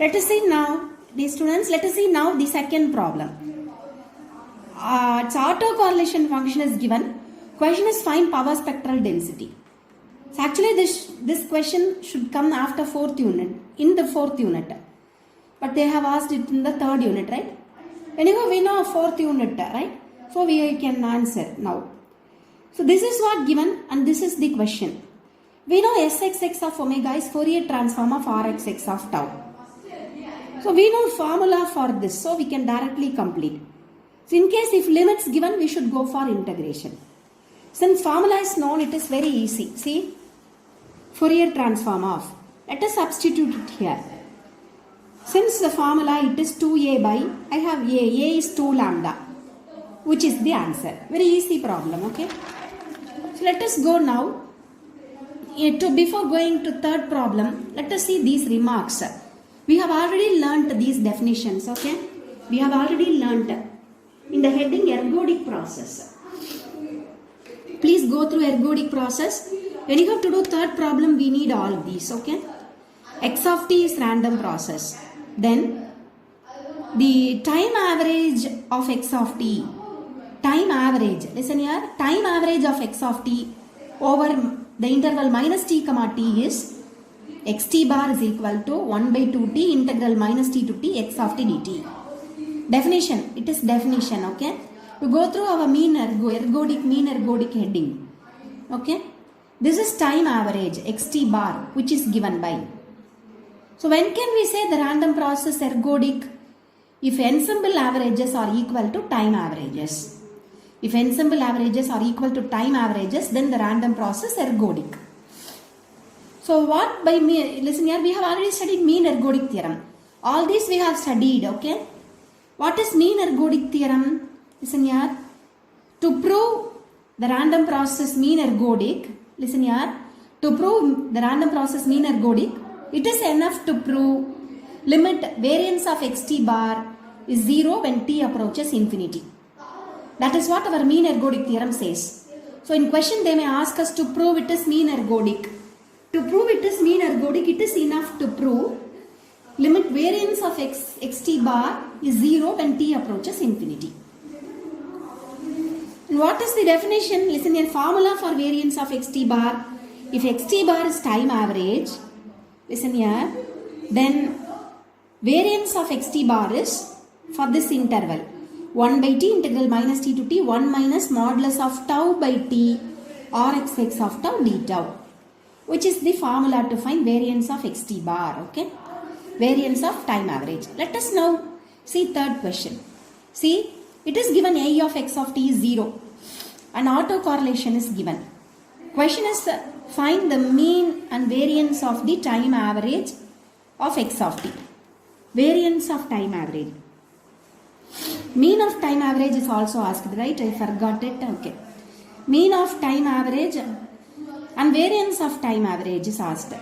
Let us see now, dear students, let us see now the second problem. Its autocorrelation function is given. Question is find power spectral density. So actually this question should come after fourth unit, in the fourth unit. But they have asked it in the third unit, right? Anyway, we know fourth unit, right? So we can answer now. So this is what given and this is the question. We know Sxx of omega is Fourier transform of Rxx of tau. So we know formula for this, so we can directly complete. So in case if limits given, we should go for integration. Since formula is known, it is very easy. See, Fourier transform of. Let us substitute it here. Since the formula it is 2a by, I have a is 2 lambda, which is the answer. Very easy problem, okay? So let us go now. Before going to third problem, let us see these remarks. We have already learnt these definitions, okay? We have already learnt in the heading ergodic process. Please go through ergodic process. When you have to do third problem, we need all these, okay? X of t is random process. Then the time average of x of t. Time average. Listen here. Time average of x of t over the interval minus t comma t is xt bar is equal to 1 by 2t integral minus t to t x of t dt. Definition. It is definition, okay? We go through our mean ergodic heading. Okay? This is time average xt bar which is given by. So when can we say the random process ergodic? If ensemble averages are equal to time averages. If ensemble averages are equal to time averages, then the random process ergodic. So what by me, listen here, we have already studied mean ergodic theorem. All these we have studied, okay? What is mean ergodic theorem? Listen here. To prove the random process mean ergodic, listen here. To prove the random process mean ergodic, it is enough to prove limit variance of xt bar is 0 when t approaches infinity. That is what our mean ergodic theorem says. So in question they may ask us to prove it is mean ergodic. To prove it is mean ergodic, it is enough to prove limit variance of xt bar is 0 when t approaches infinity. And what is the definition? Listen here, formula for variance of xt bar. If xt bar is time average, listen here, then variance of xt bar is for this interval 1 by t integral minus t to t 1 minus modulus of tau by t Rxx of tau d tau, which is the formula to find variance of xt bar, okay? Variance of time average. Let us now see third question. See, it is given a of x of t is 0 and autocorrelation is given. Question is find the mean and variance of the time average of x of t. Variance of time average. Mean of time average is also asked, right? I forgot it. Okay. Mean of time average and variance of time average is asked.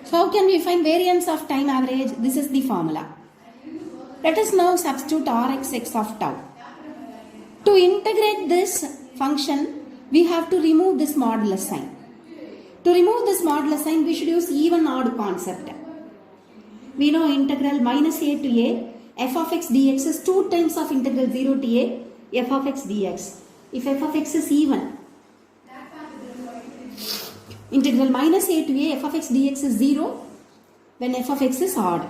So how can we find variance of time average? This is the formula. Let us now substitute Rxx of tau. To integrate this function, we have to remove this modulus sign. To remove this modulus sign, we should use even odd concept. We know integral minus a to a, f of x dx is 2 times of integral 0 to a, f of x dx. If f of x is even, integral minus a to a, f of x dx is 0 when f of x is odd.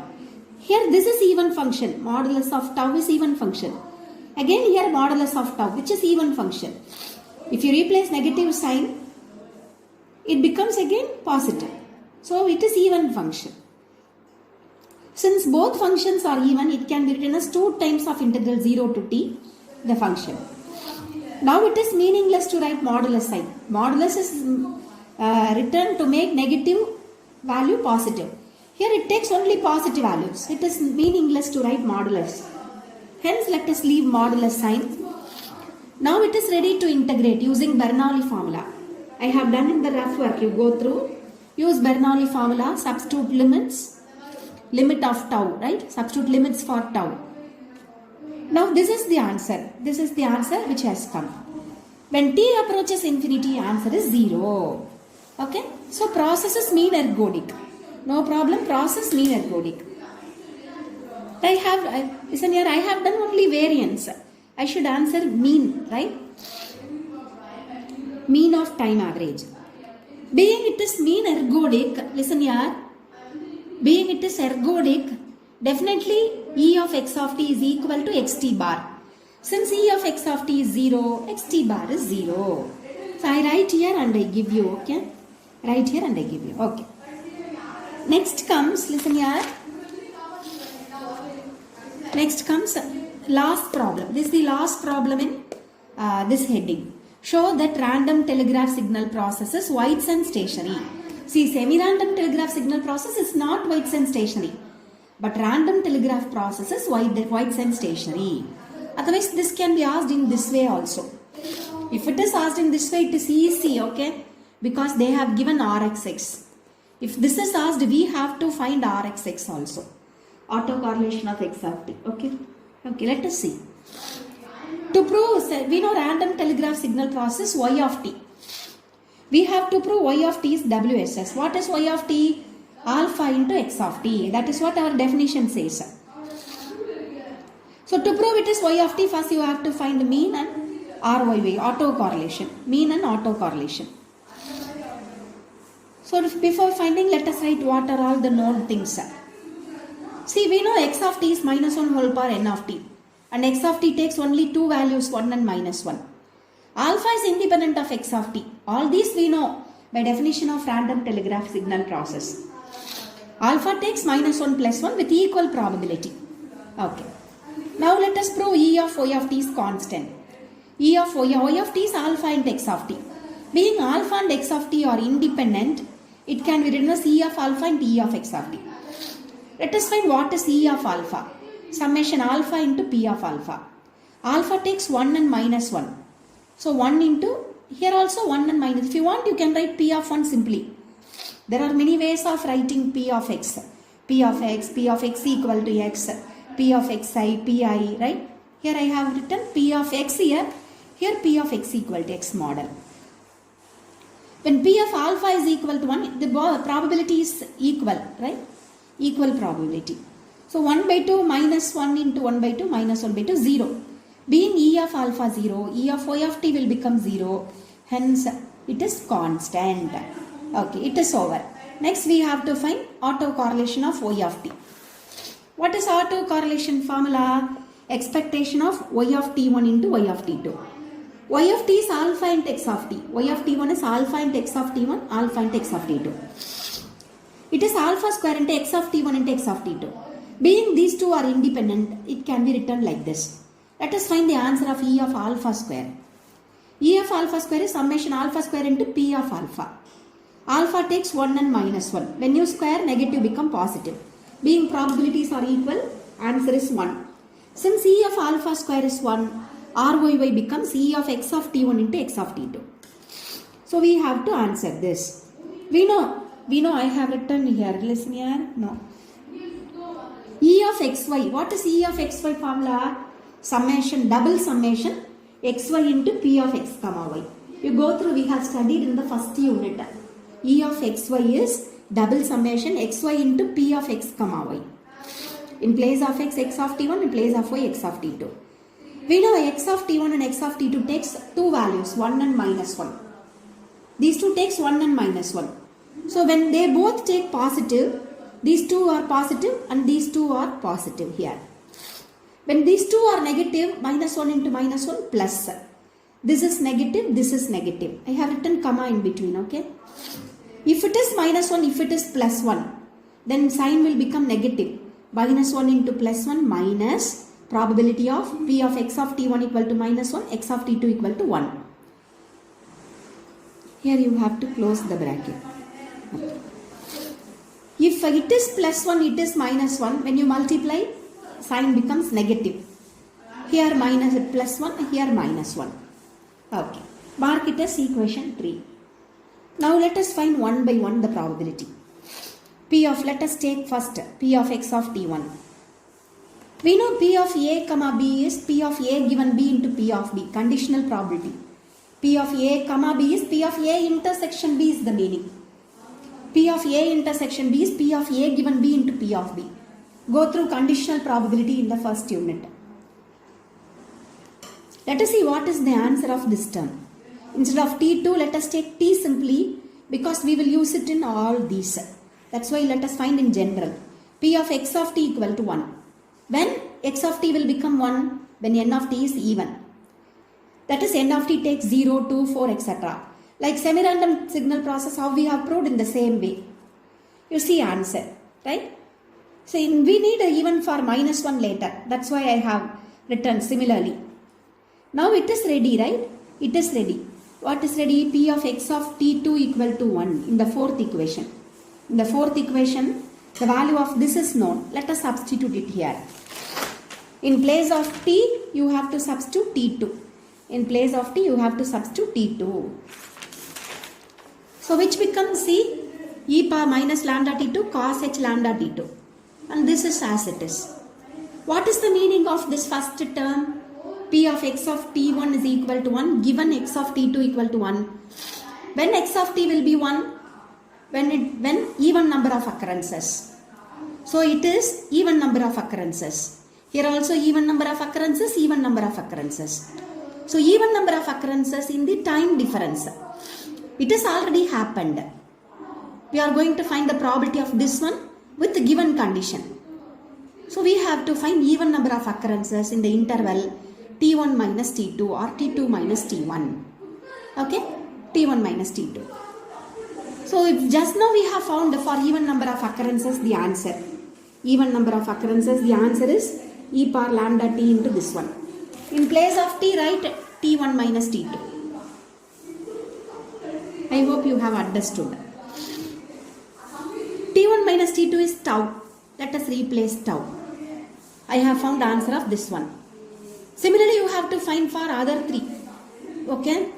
Here this is even function, modulus of tau is even function. Again here modulus of tau, which is even function. If you replace negative sign, it becomes again positive. So it is even function. Since both functions are even, it can be written as 2 times of integral 0 to t, the function. Now it is meaningless to write modulus sign. Modulus is written to make negative value positive. Here it takes only positive values. It is meaningless to write modulus. Hence let us leave modulus sign. Now it is ready to integrate using Bernoulli formula. I have done in the rough work. You go through. Use Bernoulli formula. Substitute limits. Limit of tau, right? Substitute limits for tau. Now this is the answer. This is the answer which has come. When t approaches infinity, answer is 0. Okay? So process is mean ergodic. No problem. Process mean ergodic. Listen here, I have done only variance. I should answer mean, right? Mean of time average. Being it is mean ergodic, listen here, being it is ergodic, definitely E of x of t is equal to xt bar. Since E of x of t is 0, xt bar is 0. So I write here and I give you, okay? Write here and I give you, okay. Next comes, listen here. Next comes last problem. This is the last problem in this heading. Show that random telegraph signal processes White's and stationary. See, semi-random telegraph signal process is not White's and stationary. But random telegraph processes White's and stationary. Otherwise, this can be asked in this way also. If it is asked in this way, it is easy, okay? Because they have given Rxx. If this is asked, we have to find Rxx also. Autocorrelation of x of t. Okay. Okay, let us see. To prove, we know random telegraph signal process y of t. We have to prove y of t is WSS. What is y of t? Alpha into x of t. That is what our definition says. So to prove it is y of t, first you have to find mean and RYY, autocorrelation. Mean and autocorrelation. So before finding, let us write what are all the known things. See, we know x of t is minus 1 whole power n of t. And x of t takes only two values, 1 and minus 1. Alpha is independent of x of t. All these we know by definition of random telegraph signal process. Alpha takes minus 1 plus 1 with equal probability. Okay. Now let us prove E of y of t is constant. E of y of t is alpha and x of t. Being alpha and x of t are independent, it can be written as E of alpha and E of x of t. Let us find what is E of alpha. Summation alpha into P of alpha. Alpha takes 1 and minus 1. So 1 into, here also 1 and minus. If you want, you can write P of 1 simply. There are many ways of writing P of x. P of x equal to x, P of xi, pi, right? Here I have written P of x here P of x equal to x model. When P of alpha is equal to 1, the probability is equal, right? Equal probability. So 1 by 2 minus 1 into 1 by 2 minus 1 by 2, 0. Being E of alpha 0, E of y of t will become 0. Hence, it is constant. Okay, it is over. Next, we have to find autocorrelation of y of t. What is autocorrelation formula? Expectation of y of t1 into y of t2. Y of t is alpha and x of t. Y of t1 is alpha and x of t1, alpha and x of t2. It is alpha square into x of t1 into x of t2. Being these two are independent, it can be written like this. Let us find the answer of E of alpha square. E of alpha square is summation alpha square into P of alpha. Alpha takes 1 and minus 1. When you square, negative become positive. Being probabilities are equal, answer is 1. Since E of alpha square is 1, RYY becomes E of x of t1 into x of t2. So we have to answer this. We know I have written here, listen here, no. E of xy, what is E of xy formula? Summation, double summation, xy into P of x comma y. You go through, we have studied in the first unit. E of xy is double summation xy into P of x comma y. In place of x, x of t1, in place of y, x of t2. We know x of t1 and x of t2 takes two values, 1 and minus 1. These two takes 1 and minus 1. So when they both take positive, these two are positive and these two are positive here. When these two are negative, minus 1 into minus 1 plus. This is negative, this is negative. I have written comma in between, okay? If it is minus 1, if it is plus 1, then sign will become negative. Minus 1 into plus 1 minus probability of P of x of t1 equal to minus 1, x of t2 equal to 1. Here you have to close the bracket. If it is plus 1, it is minus 1. When you multiply, sign becomes negative. Here minus plus 1, here minus 1. Okay. Mark it as equation 3. Now let us find one by one the probability. Let us take first P of x of t1. We know P of a comma b is P of a given b into P of b. Conditional probability. P of a comma b is P of a intersection b is the meaning. P P of A intersection B is P of A given B into P of B. Go through conditional probability in the first unit. Let us see what is the answer of this term. Instead of T2, let us take T simply because we will use it in all these. That's why let us find in general. P of x of t equal to 1. When x of t will become 1? When n of t is even. That is n of t takes 0, 2, 4, etc. Like semi-random signal process, how we have proved in the same way. You see answer, right? So we need a even for minus 1 later. That's why I have written similarly. Now it is ready, right? It is ready. What is ready? P of x of t2 equal to 1 in the fourth equation. In the fourth equation, the value of this is known. Let us substitute it here. In place of t, you have to substitute t2. In place of t, you have to substitute t2. So which becomes c? E power minus lambda t2 cos h lambda t2. And this is as it is. What is the meaning of this first term? P of x of t1 is equal to 1 given x of t2 equal to 1. When x of t will be 1? When even number of occurrences. So it is even number of occurrences. Here also even number of occurrences, even number of occurrences. So even number of occurrences in the time difference. It has already happened. We are going to find the probability of this one with the given condition. So we have to find even number of occurrences in the interval t1 minus t2 or t2 minus t1. Okay? t1 minus t2. So if just now we have found for even number of occurrences the answer. Even number of occurrences, the answer is e power lambda t into this one. In place of t, write t1 minus t2. I hope you have understood. T1 minus T2 is tau. Let us replace tau. I have found the answer of this one. Similarly, you have to find for other three. Okay?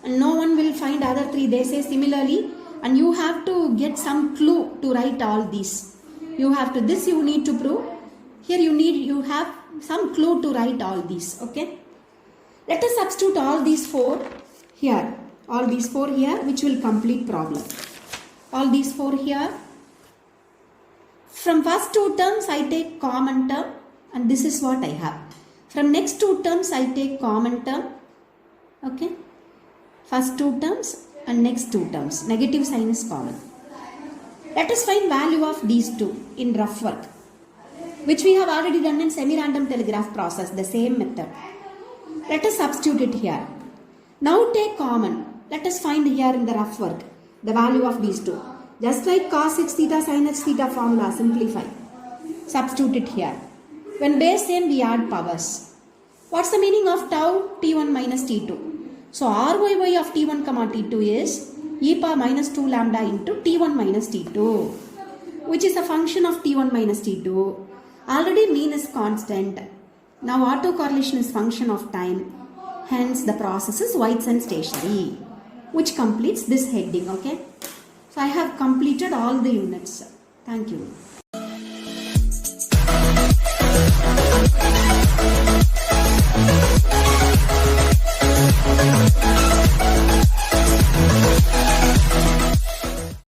And no one will find other three. They say similarly. And you have to get some clue to write all these. You have to, this you need to prove. Here you have some clue to write all these. Okay? Let us substitute all these four here. All these four here, which will complete problem. All these four here. From first two terms, I take common term, and this is what I have. From next two terms, I take common term. Okay. First two terms and next two terms. Negative sign is common. Let us find value of these two in rough work, which we have already done in semi-random telegraph process, the same method. Let us substitute it here. Now take common. Let us find here in the rough work the value of these two. Just like cos h theta sin h theta formula, simplify. Substitute it here. When base same, we add powers. What's the meaning of tau? T1 minus T2. So RYY of T1 comma T2 is e power minus 2 lambda into T1 minus T2, which is a function of T1 minus T2. Already mean is constant. Now autocorrelation is function of time. Hence the process is Whiteson stationary, which completes this heading. Okay. So I have completed all the units. Thank you.